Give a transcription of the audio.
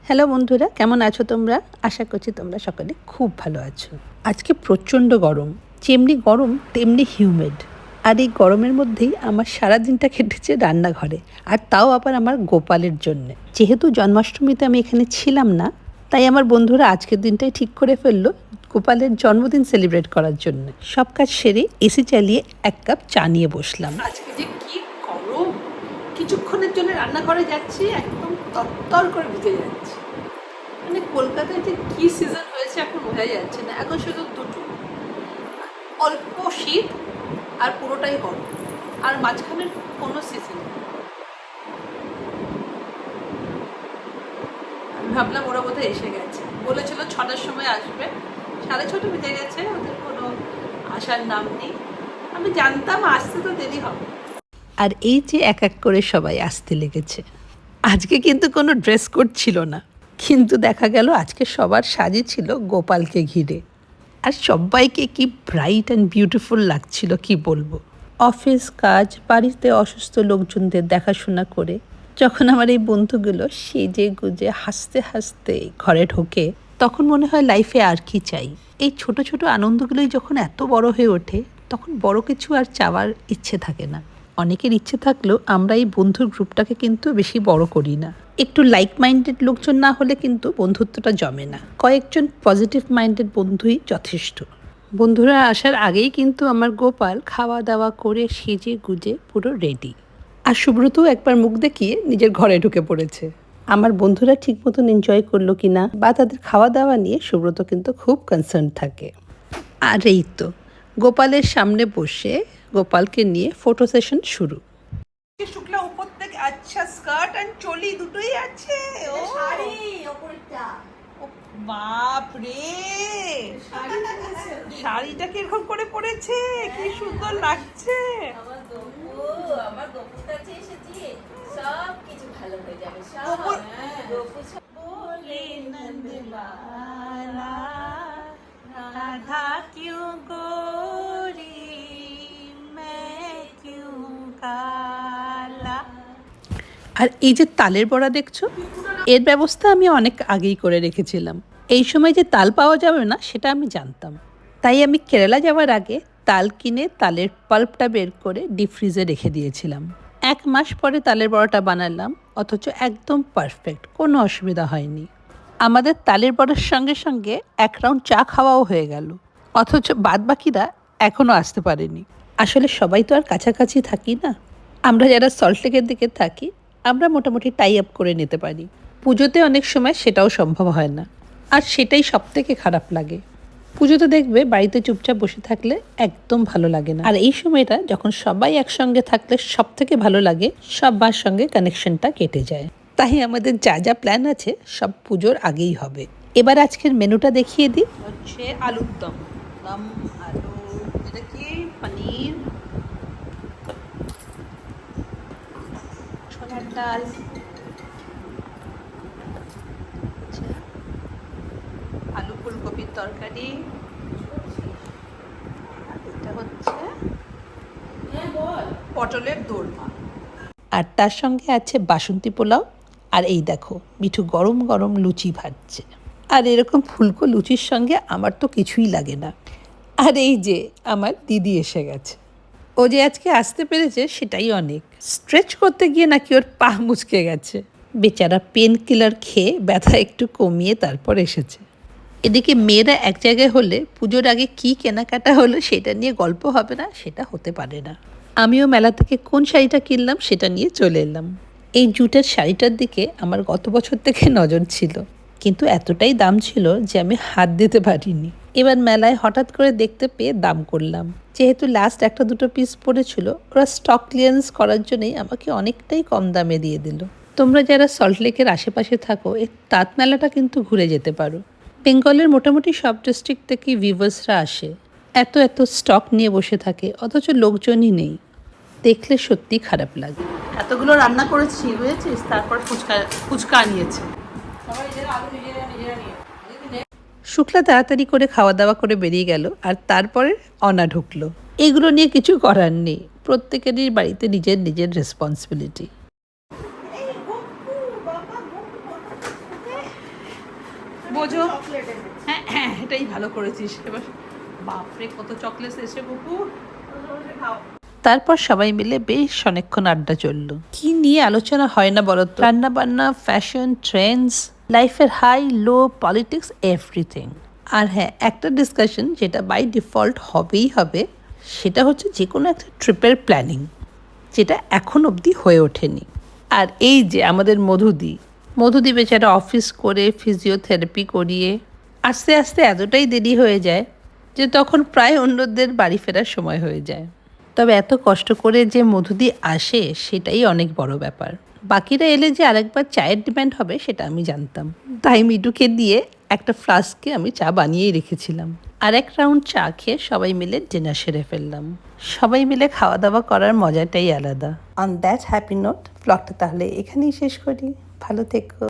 Hello বন্ধুরা, কেমন আছো তোমরা? আশা করছি তোমরা সকলে খুব ভালো আছো। আজকে প্রচণ্ড গরম, যেমনি গরম তেমনি হিউমেড। আর এই গরমের মধ্যেই আমার সারা দিনটা কেটেছে রান্নাঘরে, আর তাও আবার আমার গোপালের জন্যে। যেহেতু জন্মাষ্টমীতে আমি এখানে ছিলাম না, তাই আমার বন্ধুরা আজকের দিনটাই ঠিক করে ফেললো গোপালের জন্মদিন সেলিব্রেট করার জন্য। সব কাজ সেরে এসি চালিয়ে এক কাপ চা নিয়ে বসলাম। আজকে যে কি গরম, কিছুক্ষণের জন্য রান্নাঘরে যাচ্ছি, একদম তরতর করে ভিজে যাচ্ছে। মানে কলকাতায় যে কী সিজন হয়েছে এখন বোঝা যাচ্ছে না। এখন শুধু দুটো, অল্প শীত আর পুরোটাই গরম, আর মাঝখানের কোনো সিজন। আমি ভাবলাম ওরা বোধহয় এসে গেছে, বলেছিল 6টার সময় আসবে, 6:30 বেজে গেছে, ওদের কোনো আসার নাম নেই। আমি জানতাম আসতে তো দেরি হবে। আর এই যে এক এক করে সবাই আসতে লেগেছে। আজকে কিন্তু কোনো ড্রেস কোড ছিল না, কিন্তু দেখা গেল আজকে সবার সাজই ছিল গোপালকে ঘিরে। আর সবাইকে কি ব্রাইট অ্যান্ড বিউটিফুল লাগছিল কি বলবো। অফিস কাজ, বাড়িতে অসুস্থ লোকজনদের দেখাশোনা করে যখন আমার এই বন্ধুগুলো সেজে গুজে হাসতে হাসতে ঘরে ঢোকে, তখন মনে হয় লাইফে আর কি চাই। এই ছোট ছোট আনন্দগুলোই যখন এত বড় হয়ে ওঠে, তখন বড় কিছু আর চাওয়ার ইচ্ছে থাকে না। অনেকের ইচ্ছে থাকলেও আমরা এই বন্ধুর গ্রুপটাকে কিন্তু বেশি বড় করি না। একটু লাইক মাইন্ডেড লোকজন না হলে কিন্তু বন্ধুত্বটা জমে না। কয়েকজন পজিটিভ মাইন্ডেড বন্ধুই যথেষ্ট। বন্ধুরা আসার আগেই কিন্তু আমার গোপাল খাওয়া দাওয়া করে সেজে গুজে পুরো রেডি। আর সুব্রতও একবার মুখ দেখিয়ে নিজের ঘরে ঢুকে পড়েছে। আমার বন্ধুরা ঠিক মতন এনজয় করলো কিনা বা তাদের খাওয়া দাওয়া নিয়ে সুব্রত কিন্তু খুব কনসার্ন থাকে। আর এই তো গোপালের সামনে বসে গোপালকে নিয়ে ফটো সেশন শুরু। শুক্লা উপর থেকে আচ্ছা স্কার্ট আর চলি দুটোই আছে। ও শাড়ি উপরটা, বাপ রে, শাড়িটা কিরকম করে পরেছে, কি সুন্দর লাগছে। আমার গপুর কাছে এসেছি, সব কিছু ভালো হয়ে যাবে। সব গপু বলে নন্দবালা রাধা क्यों गोरी मैं क्यों काला। আর এই যে তালের বড়া দেখছো, এর ব্যবস্থা আমি অনেক আগেই করে রেখেছিলাম। এই সময় যে তাল পাওয়া যাবে না সেটা আমি জানতাম, তাই আমি কেরালা যাওয়ার আগে তাল কিনে তালের পাল্পটা বের করে ডিপ ফ্রিজে রেখে দিয়েছিলাম। 1 মাস পরে তালের বড়াটা বানালাম, অথচ একদম পারফেক্ট, কোনো অসুবিধা হয়নি। আমাদের তালের বড়ার সঙ্গে সঙ্গে 1 রাউন্ড চা খাওয়াও হয়ে গেল, অথচ বাদবাকিরা এখনও আসতে পারেনি। আসলে সবাই তো আর কাছাকাছি থাকি না। আমরা যারা সল্টলেকের দিকে থাকি, আমরা মোটামুটি টাই আপ করে নিতে পারি। পুজোতে অনেক সময় সেটাও সম্ভব হয় না, আর সেটাই সবথেকে খারাপ লাগে। পুজোতে দেখবে বাড়িতে চুপচাপ বসে থাকলে একদম ভালো লাগে না, আর এই সময়টা যখন সবাই একসঙ্গে থাকলে সব থেকে ভালো লাগে, সবার সঙ্গে কানেকশনটা কেটে যায়। তাই আমাদের যা যা প্ল্যান আছে সব পুজোর আগেই হবে। এবার আজকের মেনুটা দেখিয়ে দিই। হচ্ছে আলুর দম, আলু, এটা কি পনির, ছোলার ডাল, আলু ফুলকপির তরকারি, আর এটা হচ্ছে পটলের দোরমা, আর তার সঙ্গে আছে বাসন্তী পোলাও। আর এই দেখো মিঠু গরম গরম লুচি ভাজছে। আর এরকম ফুলকো লুচির সঙ্গে আমার তো কিছুই লাগে না। আর এই যে আমার দিদি এসে গেছে, ও যে আজকে আসতে পেরেছে সেটাই অনেক। স্ট্রেচ করতে গিয়ে নাকি ওর পা মুচকে গেছে, বেচারা পেন কিলার খেয়ে ব্যথা একটু কমিয়ে তারপর এসেছে। এদিকে মেয়েরা এক জায়গায় হলে পুজোর আগে কি কেনাকাটা হলো সেটা নিয়ে গল্প হবে না, সেটা হতে পারে না। আমিও মেলা থেকে কোন শাড়িটা কিনলাম সেটা নিয়ে চলে এলাম। এই জুটের শাড়িটার দিকে আমার গত বছর থেকে নজর ছিল, কিন্তু এতটাই দাম ছিল যে আমি হাত দিতে পারিনি। এবার মেলায় হঠাৎ করে দেখতে পেয়ে দাম করলাম। যেহেতু লাস্ট 1-2 পিস পড়েছিল, ওরা স্টক ক্লিয়ারেন্স করার জন্যই আমাকে অনেকটাই কম দামে দিয়ে দিল। তোমরা যারা সল্টলেকের আশেপাশে থাকো, এই তাঁত মেলাটা কিন্তু ঘুরে যেতে পারো। বেঙ্গলের মোটামুটি সব ডিস্ট্রিক্ট থেকে ভিউয়ার্সরা আসে, এত এত স্টক নিয়ে বসে থাকে, অথচ লোকজনই নেই। দেখলে সত্যি খারাপ লাগে। এতগুলো রান্না করেছি বুঝেছিস, তারপর ফুচকা আনিয়েছে। শুক্লা তাড়াতাড়ি করে খাওয়া দাওয়া করে বেরিয়ে গেল, আর তারপরে অনা ঢুকলো। এগুলো নিয়ে কিছু করার নেই, প্রত্যেকেরই বাড়িতে নিজের নিজের রেসপন্সিবিলিটি। বোঝো। হ্যাঁ হ্যাঁ, এটাই ভালো করেছিস। এবার বাপরে কত চকলেট এসে বুকু। তারপর সবাই মিলে বেশ অনেকক্ষণ আড্ডা চলল। কি নিয়ে আলোচনা হয় না বলতো? রান্না বান্না, ফ্যাশন, ট্রেন্ডস, লাইফের হাই লো, পলিটিক্স, এভরিথিং। আর হ্যাঁ, একটা ডিসকাশন যেটা বাই ডিফল্ট হবেই হবে, সেটা হচ্ছে যে কোনো একটা ট্রিপের প্ল্যানিং, যেটা এখন অবধি হয়ে ওঠেনি। আর এই যে আমাদের মধুদি বেচারা অফিস করে ফিজিওথেরাপি করিয়ে আস্তে আস্তে এতটাই দেরি হয়ে যায় যে তখন প্রায় অন্যদের বাড়ি ফেরার সময় হয়ে যায়। তবে এত কষ্ট করে যে মধুদি আসে সেটাই অনেক বড় ব্যাপার। বাকিরা এলে যে আরেকবার চায়ের ডিমান্ড হবে সেটা আমি জানতাম, তাই মিডুকে দিয়ে একটা ফ্লাস্কে আমি চা বানিয়েই রেখেছিলাম। আর এক রাউন্ড চা খেয়ে সবাই মিলে ডিনার সেরে ফেললাম। সবাই মিলে খাওয়া দাওয়া করার মজাটাই আলাদা। অন দ্যাট হ্যাপি নোট ব্লগটা তাহলে এখানেই শেষ করি। ভালো থেকো।